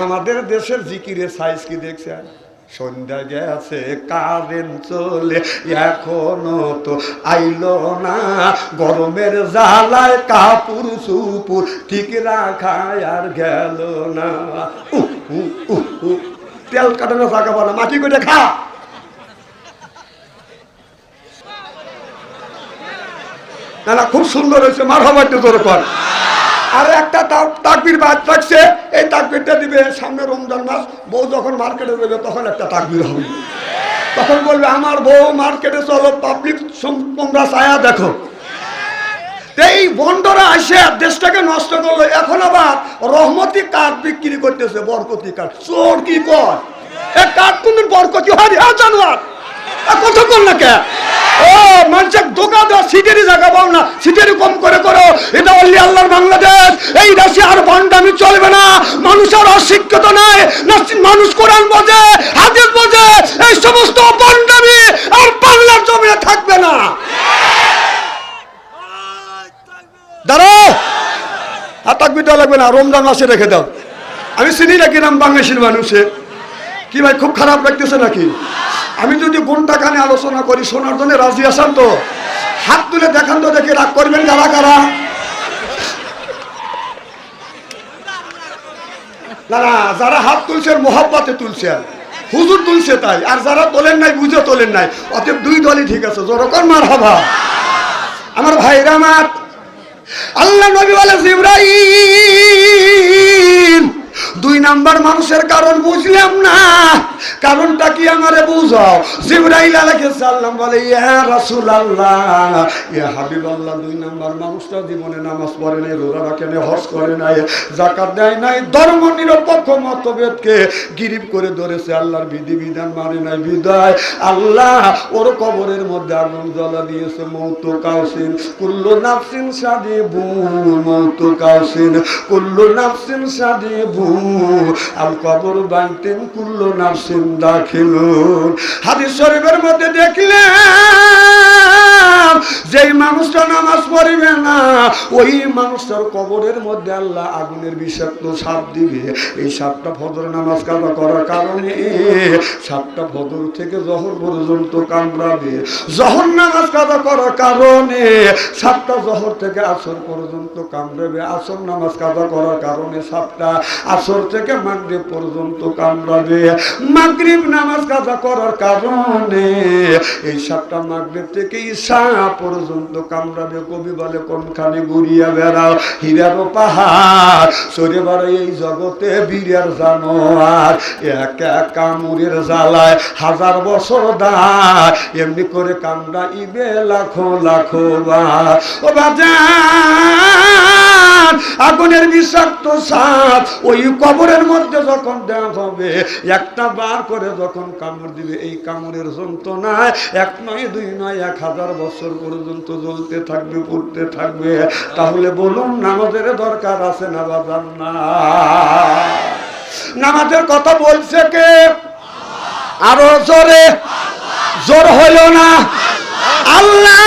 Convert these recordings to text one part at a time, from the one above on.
আমাদের দেশের জিকিরের সাইজ কি দেখছেন? সন্ধ্যা গেছে কারেন্ট চলে এখনো তো আইলো না, গরমের জ্বালায় কাপুর সুপুর ঠিক রাখায় আর গেল না। তেল কাটানো জায়গা বলা মাটি করে খা। না খুব সুন্দর হয়েছে, মারহাবা একটু জোরে কর। আর একটা তাকবীর বাদ থাকছে, এই তাকবীরটা দিবে সামনে রমজান মাস, বউ যখন মার্কেটে যাবে তখন একটা তাকবীর হবে, তখন বলবে আমার বউ মার্কেটে চলো, পাবলিক তোমরা ছায়া দেখো। এই বন্ডরা আসে দেশটাকে নষ্ট করলো, এখন আবার রহমতি কাঠ বিক্রি করতেছে, বরকতি কাঠ। চোর কি কর এ কাঠ কোনদিন বরকতি হয়? জানোয়ার কথা বল না কে? ও মানুষের দোকা দেওয়া সিটেরই জায়গা পাও না, সিটেরই কম করে করো। এটা অনলি আল্লাহর বাংলাদেশ, এই দেশে আর ভণ্ডামি চলবে না। মানুষ আর অশিক্ষিত নাই, মানুষ কোরআন বোঝে, হাদিস বোঝে, এই সমস্ত ভণ্ডামি আর বাংলার জমিনে থাকবে না। দাঁড়াও, আর তাকবীর দেওয়া লাগবে না, রমজান মাসে রেখে দাও। আমি চিনি নাকি নাম বাংলাদেশের মানুষে? কি ভাই খুব খারাপ লাগতেছে নাকি? আমি যদি ঘন্টা খানে আলোচনা করি শোনার জন্য রাজি আছেন তো? হাত তুলে দেখান তো, দেখে রাগ করবেন কারা কারা? না না, যারা হাত তুলছেন মোহাব্বতে তুলছেন, হুজুর তুলছে তাই, আর যারা তোলেন নাই বুঝে তোলেন নাই, অতএব দুই দলই ঠিক আছে। জোরকর মারহাবা। আমার ভাইরা আমার, আল্লাহ নবী বলে জিবরাইল দুই নাম্বার মানুষের কারণ বুঝলাম না, কারণটা কি আমারে বুঝাও। জিবরাইল আলাইহিস সালাম বলে ইয়া রাসূলুল্লাহ, ইয়া হাবিবাল্লাহ, দুই নাম্বার মানুষটা জীবনে নামাজ পড়ে নাই, রোজা রাখে নাই, হজ করে নাই, যাকাত দেয় নাই, ধর্ম নিরপেক্ষ মতভেদকে গিরিফ করে ধরেছে, আল্লাহর বিধিবিধান মানে নাই, বিদায় আল্লাহ ওর কবরের মধ্যে আগুন জ্বালা দিয়েছে। মৌতু কাউসিন কুল্লু নাফসিন সাদিবু, মৌতু কাউসিন কুল্লু নাফসিন সাদিবু, আল কবর বাইতেন কুল্লু নাফসিন দাখিলুন। হাদিস শরীফের মধ্যে দেখলাম যেই মানুষটা নামাজ পড়বে না, ওই মানুষটার কবরের মধ্যে আল্লাহ আগুনের বিষাক্ত সাপ দিবে। এই সাপটা ফজর নামাজ কাজা করার কারণে, সাপটা ফজর থেকে জহর পর্যন্ত কামড়াবে। জহর নামাজ কাজা করার কারণে সাপটা জহর থেকে আসর পর্যন্ত কামড়াবে। আসর নামাজ কাজা করার কারণে সাপটা আসর থেকে মাগরিব পর্যন্ত কামড়াবে। মাগরিব নামাজ কাজা করার কারণে এই সাপটা মাগরিব থেকে ঈশা পর্যন্ত কামড়াবে। কবি বলে কোনখানে ঘুরিয়া বেড়াও হীরার পাহাড়, সরে বেড়াই এই জগতে বীরের জানোয়ার, এক এক কামড়ের জ্বালায় হাজার বছর দায়, এমনি করে কামড়াইবে লাখো লাখো বার। ও বাজান, আগুনের বিষাক্ত সাপ ওই কবরের মধ্যে যখন দেওয়া হবে, একটা বার করে যখন কামড় দিবে, এই কামড়ের যন্ত্রণায় এক নয় দুই নয় 1000 বছর পর্যন্ত জ্বলতে থাকবে, পড়তে থাকবে। তাহলে বলুন নামাজের দরকার আছে না বাজান? না, নামাজের কথা বলছে কে? আরো জোরে, জোর হইল না? আল্লাহ।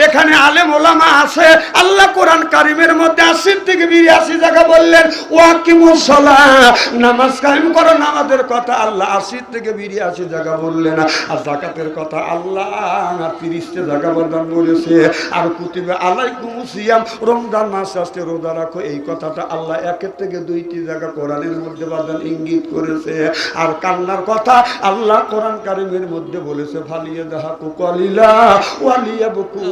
এখানে আলেম ওলামা আছে, আল্লাহ কোরআন কারিমের মধ্যে 80 থেকে 82 জায়গা বললেন ওয়াকিমুস সালাত, নামাজ কায়েম করো। নামাজের কথা আল্লাহ 80 থেকে 82 জায়গা বললেন। আর যাকাতের কথা আল্লাহ 30 জায়গা বর্ণনা করেছে। আর কুতিবা আলাইকুমুস সিয়াম, রমজান মাস আসছে রোজা রাখো, এই কথাটা আল্লাহ 1 থেকে 2টি জায়গা কোরআনের মধ্যে বাদান ইঙ্গিত করেছে। আর কান্নার কথা আল্লাহ কোরআন কারিমের মধ্যে বলেছে ফালিয়া যাহাকু কলিলা ওয়ালিয়াবকু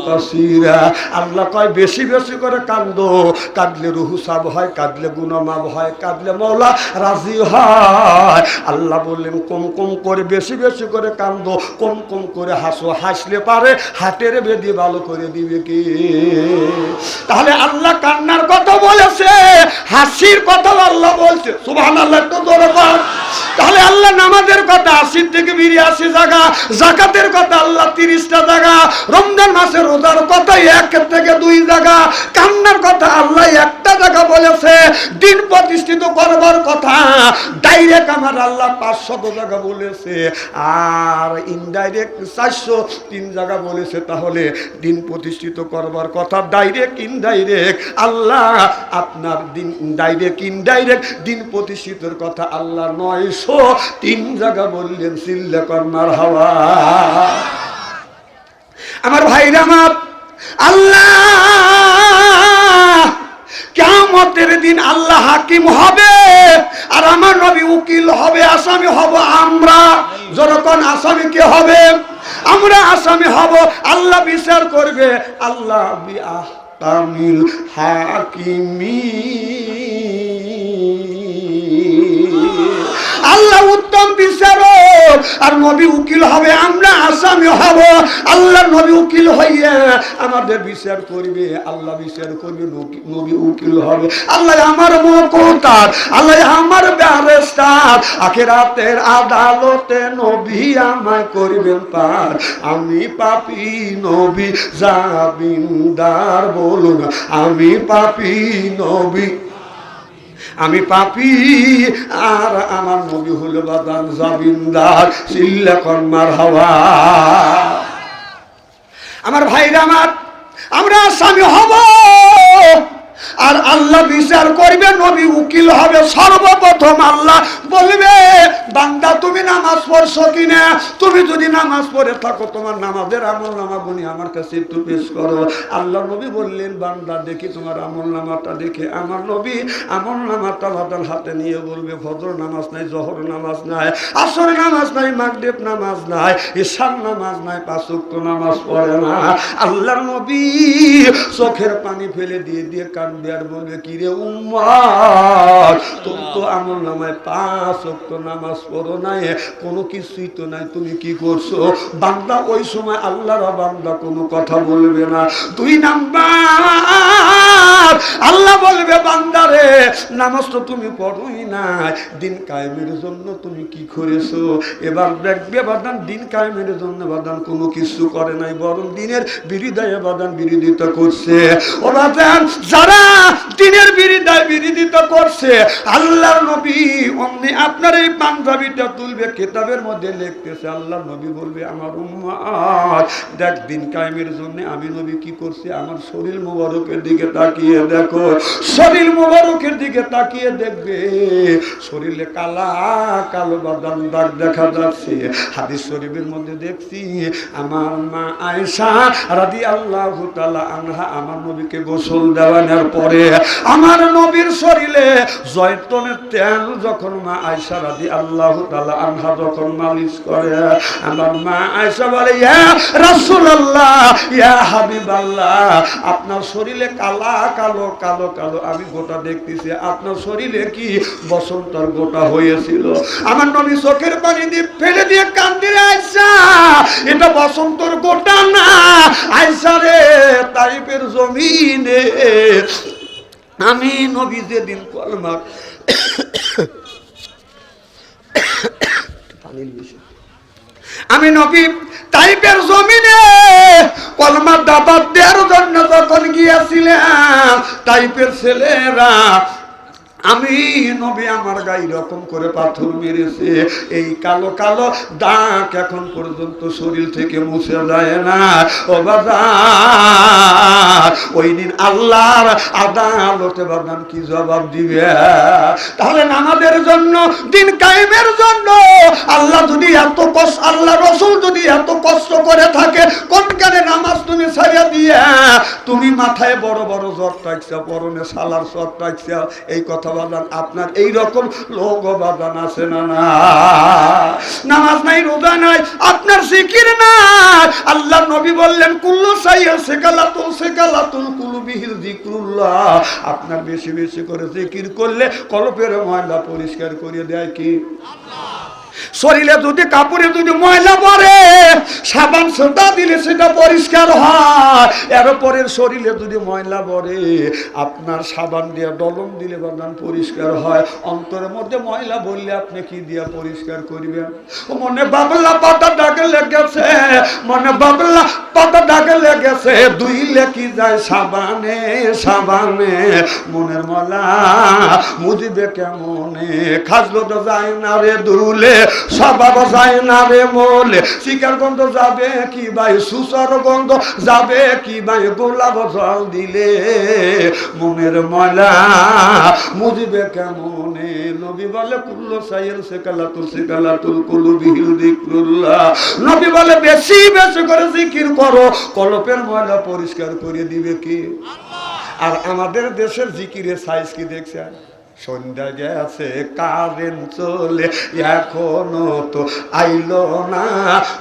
কাসীরা। আল্লাহ কয় বেশি বেশি করে কান্দো, কাঁদলে রুহু সাব হয়, কাঁদলে গুনাহ মাফ হয়, কাঁদলে মাওলা রাজি হয়। আল্লাহ বললেন কম কম করে, বেশি বেশি করে কান্দো, কম কম করে হাসো, হাসলে পারে হাটের বেদি ভালো করে দিবে কে? তাহলে আল্লাহ কান্নার কথা বলেছে, হাসির কথা আল্লাহ বলছে। সুবহানাল্লাহ, একটু জোরে বল। তাহলে আল্লাহ নামাজের কথা 80 থেকে 82 জায়গা, যাকাতের কথা আল্লাহ 30টা জায়গা, রমজান মাসে রোজার কথা 1 থেকে 2 জায়গা, কান্নার কথা আল্লাহ একটা জায়গা বলেছে, দিন প্রতিষ্ঠিত করবার কথা ডাইরেক্ট আমার আল্লাহ 500 জায়গা বলেছে, আর ইনডাইরেক্ট 403 জায়গা বলেছে। তাহলে দিন প্রতিষ্ঠিত করবার কথা ডাইরেক্ট ইনডাইরেক্ট আল্লাহ আপনার দিন ডাইরেক্ট ইনডাইরেক্ট দিন প্রতিষ্ঠিতের কথা আল্লাহ 903 জায়গা বললেন। চিল্লা কর মারহাবা। আমার ভাইরা আমার, আল্লাহ কিয়ামতের দিন আল্লাহ হাকিম হবে আর আমার নবী উকিল হবে, আসামি হব আমরা। যখন আসামি কে হবে? আমরা আসামি হব। আল্লাহ বিচার করবে, আল্লাহ বিআহকামিল হাকিমিন। আল্লাহ উত্তম বিচারক আর নবী উকিল হবে, আমরা আসামি হব। আল্লাহ নবী উকিল হইয়া আমাদের বিচার করবে, আল্লাহ বিচার করবে, নবী উকিল হবে। আল্লাহ আমার মুকতার, আল্লাহ আমার ব্যারিস্টার, আখিরাতের আদালতে নবী আমায় করবেন পার। আমি পাপী, নবী জামিনদার। বলুন আমি পাপী, নবী আমি পাপী, আর আমার নবী হলো বাদান জামিনদার। চিল্লা কর মারহাবা। আমার ভাইরা আমার, আমরা আসামি হব আর আল্লাহ বিচার করবে, নবী উকিল হবে। সর্বপ্রথম আল্লাহ বলবে, বান্দা তুমি নামাজ পড়ছো কিনা? তুমি যদি নামাজ পড়ে থাকো তোমার নামাজের আমলনামা গুনি আমার কাছে একটু পেশ করো। আল্লাহ নবী বললেন, বান্দা দেখি তোমার আমলনামাটা। দেখে আমার নবী আমলনামাটা বাদাল হাতে নিয়ে বলবে, ফজর নামাজ নাই, জোহর নামাজ নাই, আসর নামাজ নাই, মাগরিব নামাজ নাই, ইশার নামাজ নাই, 5 ওয়াক্ত নামাজ পড়ে না। আল্লাহর নবী চোখের পানি ফেলে দিয়ে দিয়ে কাঁদবে আর বলবে, কিরে উম্মত, তোর তো আমলনামায় 5 ওয়াক্ত নামাজ পড়ো নাই, কোনো কিছুই তো নাই, তুমি কি করছো? বান্দা ওই সময় আল্লাহর বান্দা কোনো কথা বলবে না। 2 নাম্বার আল্লাহ বলবে, বান্দারে নামাজ তো তুমি পড়োই নাই, দিন কায়েমের জন্য তুমি কি করেছো? এবার দেখবে বাদান দিন কায়েমের জন্য বাদান কোনো কিছু করে নাই, বরং দিনের বিরোধিতা বাদান বিরোধিতা করছে। ও বাদান যারা দিনের বিরোধিতা করছে, আল্লাহর নবী অমনি আপনার এই পাঞ্জাবিটা তুলবে, কিতাবের মধ্যে লিখতেছে, আল্লাহর নবী বলবে, আমার উম্মত দেখ দিন কায়েমের জন্য আমি নবী কি করছি। আমার শরীর মুবারকের দিকে তাকিয়ে দেখো, শরীর মুবারকের দিকে তাকিয়ে দেখবে শরীরে কালা কালো বাদাম দাগ দেখা যাচ্ছে। হাদিস শরীফের মধ্যে দেখছি, আমার মা আয়েশা রাদিয়াল্লাহু তাআলা আনহা আমার নবীকে গোসল দেওয়ানোর পরে আমার নবীর শরীরে জয়তুনের তেল যখন মা আয়েশা রাদিয়াল্লাহু তাআলা আনহা যখন মালিশ করে, আমার মা আয়েশা বলে, ইয়া রাসূলুল্লাহ, ইয়া হাবিবাল্লাহ, আপনার শরীরে কালা কালো কালো কালো আমি গোটা দেখতেছি, আপনার শরীরে কি বসন্তর গোটা হয়েছিল? আমার নবী চোখের পানি দিয়ে ফেলে দিয়ে কান্দে, আয়েশা এটা বসন্তর গোটা না, আয়েশা রে তাইফের জমিনে আমি নবী যেদিন কলমা আমি নবী তাইফের জমিনে কলমা দাবাত দেওয়ার জন্য যখন গিয়েছিলাম, তাইফের ছেলেরা আমি নবী আমার গায়ে রকম করে পাথর মেরেছে, এই কালো কালো দাগ এখন পর্যন্ত শরীর থেকে মুছে যায় না। ও বাজার ওই দিন আল্লাহর আদালতে বাদান কি জবাব দিবে? তাহলে নামাজের জন্য দিন কায়েমের জন্য আল্লাহ যদি এত কষ্ট, আল্লাহ রাসূল যদি এত কষ্ট করে থাকে, কোনখানে নামাজ তুমি ছাড়িয়ে দিয়ে তুমি মাথায় বড় বড় জ্বর টাকছো, পরনে সালার জ্বর টাকছো, এই কথা বাদান আপনার এইরকম লোক বাদান আছে না? না, নামাজ নাই, রোজা নাই, আপনার জিকির নাই। আল্লাহ নবী বললেন, কুল্লু সাইয়্যা সেকালাতুল কুলুবিহিল যিকরুল্লাহ, আপনার বেশি বেশি করে জিকির করলে কলবের ময়লা পরিষ্কার করে দেয় কি আল্লাহ। শরীরে যদি কাপড়ে যদি ময়লা পড়ে সাবান সোডা দিলে সেটা পরিষ্কার হয়, এরপরের শরীরে যদি ময়লা পড়ে আপনার সাবান দিয়ে ডলম দিলে বাদান পরিষ্কার হয়। অন্তরের মধ্যে ময়লা বললে আপনি কি দিয়ে পরিষ্কার করবেন? মনে বাবলা পাতা ডাকে লেগেছে, মনে বাবলা পাতা ডাকে লেগেছে, ধুইলে কি যায় সাবানে সাবানে, মনের ময়লা মুজিবে কেমনে, খাজলো তো যায় না রে দুলে, স্বভাব যায় না রে মোলে, শিকার গন্ধ যাবে কি ভাই, সুসর গন্ধ যাবে কি ভাই, গোলাপ জল দিলে মনের ময়লা মুজিবে কেমনে। নবী বলে কুল্লু সাইল সেকালাতুল কুলুবিল যিকরুল্লাহ, নবী বলে বেশি বেশি করে জিকির করো, কলবের ময়লা পরিষ্কার করে দিবে কি? আর আমাদের দেশের জিকিরের সাইজ কি দেখছেন? সন্ধ্যা গেছে কারেন্ট চলে এখনো তো আইলো না,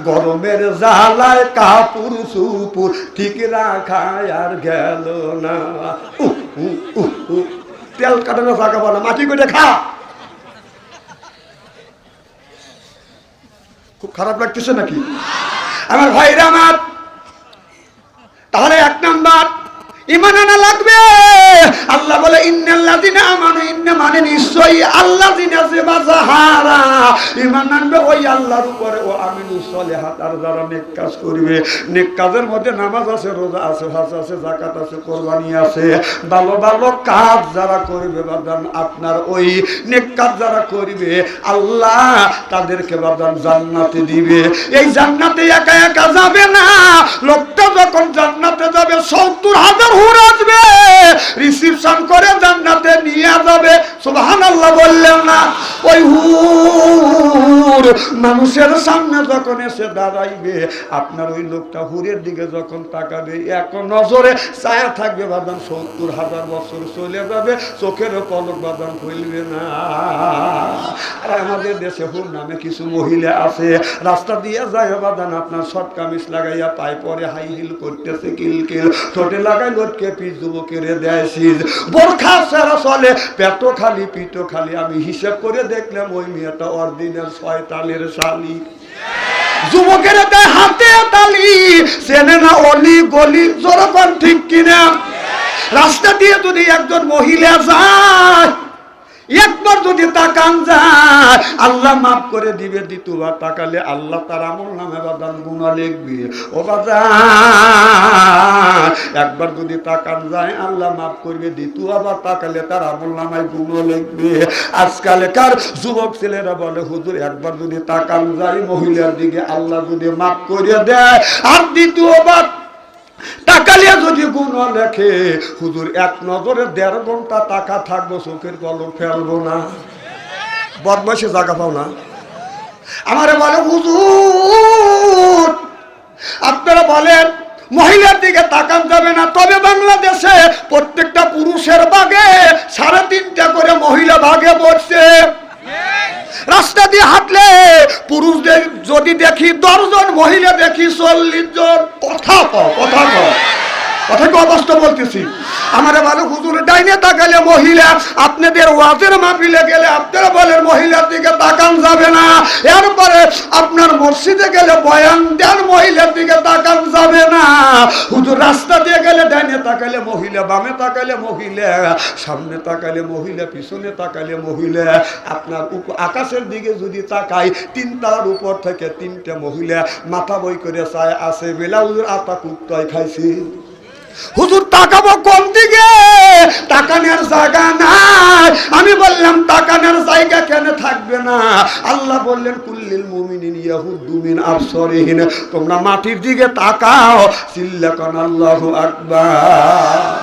গরমের জ্বালায় কাপুর সুপুর ঠিক রাখায় আর গেল না। তেল কাটানো ফাঁকা বলা মাটি করে খা। খুব খারাপ লাগতেছে নাকি আমার ভাইরা আমার? তাহলে এক নাম্বার ঈমান আনা লাগবে। আল্লাহ বলে ইন্নাল্লাযিনা আমানু, ইন্না মানে নিশ্চয়ই আল্লাযিনা যাহারা ঈমান আনবে ওই আল্লাহর উপরে, ও আমিনুস সলিহাত, আর যারা নেক কাজ করবে। নেক কাজের মধ্যে নামাজ আছে, রোজা আছে, হজ আছে, যাকাত আছে, কুরবানি আছে। ভালো ভালো কাজ যারা করবে বাদান, আপনার ওই নেক কাজ যারা করবে আল্লাহ তাদেরকে বাদান জান্নাতে দিবে। এই জান্নাতে একা একা যাবে না, লোকটা যখন জান্নাতে যাবে ৭০,০০০ হুর আসবে, রিসিপশন করে জান্নাতে নিয়ে যাবে। সুবহানাল্লাহ বললেন না? ওই হুর মানুষের সামনে যখন এসে দাঁড়াইবে, আপনার ওই লোকটা হুরের দিকে যখন তাকাবে, এক নজরে ছায়া থাকবে বাদান, ৭০,০০০ বছর চলে যাবে, চোখের পলক বাদান ফেলবে না। আর আমাদের দেশে হুর নামে কিছু মহিলা আছে, রাস্তা দিয়ে যায় বাদান, আপনার শর্ট কামিজ লাগাইয়া পায়ে পরে হাই হিল করতেছে, কিলকিল ঠোঁটে লাগাই লটকে পিঠ যুবকেরে দেয় সিজ, বোরখা ছাড়া চলে, পেটো খালি পিঠো খালি। আমি হিসাব করে দেখলাম ওই মেয়েটা অরিজিনাল শয়তানের শালি। যুবকের দেয় হাতে তালি, চেনে না অলি গলি, যখন ঠিক কিনা। রাস্তা দিয়ে যদি একজন মহিলা যায়, একবার যদি তাকান যায় আল্লাহ মাফ করে দিবে, দ্বিতীয়বার তাকালে আল্লাহ তার আমল নামে বাদান গুনাহ লিখবে। ও বাজার, একবার যদি তাকান যায় আল্লাহ মাফ করবে, দ্বিতীয়বার তাকালে তার আমল নামায় গুনাহ লিখবে। আজকালকার যুবক ছেলেরা বলে হুজুর একবার যদি তাকান যায় মহিলার দিকে আল্লাহ যদি মাফ করে দেয়, আর দ্বিতীয়বার তাকালিয়া যদি গুনাহ লেখে, হুজুর এক নজরে ১.৫ ঘন্টা তাকা থাকবো, চোখের পলক ফেলবো না। বদমাইশে জায়গা পাও না। আমারে বলে হুজুর আপনারা বলেন মহিলার দিকে তাকান যাবে না, তবে বাংলাদেশে প্রত্যেকটা পুরুষের ভাগে ৩.৫টা করে মহিলা ভাগে পড়ছে। রাস্তা দিয়ে হাঁটলে পুরুষদের যদি দেখি ১০ জন, মহিলা দেখি ৪০ জন। কথা কও অবস্থা বলতেছি। আমার ভালো হুজুর ডাইনে তাকালে মহিলা, আপনাদের ওয়াজের মাহফিলে গেলে আপনারা বলেন মহিলার দিকে তাকান যাবে না, এরপরে আপনার মসজিদে গেলে বয়ান দেন মহিলার দিকে তাকান যাবে না। হুজুর রাস্তা দিয়ে গেলে ডাইনে তাকালে মহিলা, বামে তাকালে মহিলা, সামনে তাকালে মহিলা, পিছনে তাকালে মহিলা। আপনার আকাশের দিকে যদি তাকাই ৩ তালার উপর থেকে ৩টে মহিলা মাথা বই করে চায় আছে, বেলা হুজুর আতা কুত্তায় খাইছি। হুজুর তাকাবো কোন দিকে? তাকানোর জায়গা নাই। আমি বললাম তাকানোর জায়গা কেন থাকবে না? আল্লাহ বললেন কুল্লিল মুমিনিনা ইয়াহুদ্দু মিন আবসারিহিম, তোমরা মাটির দিকে তাকাও। চিল্লাকান আল্লাহু আকবার।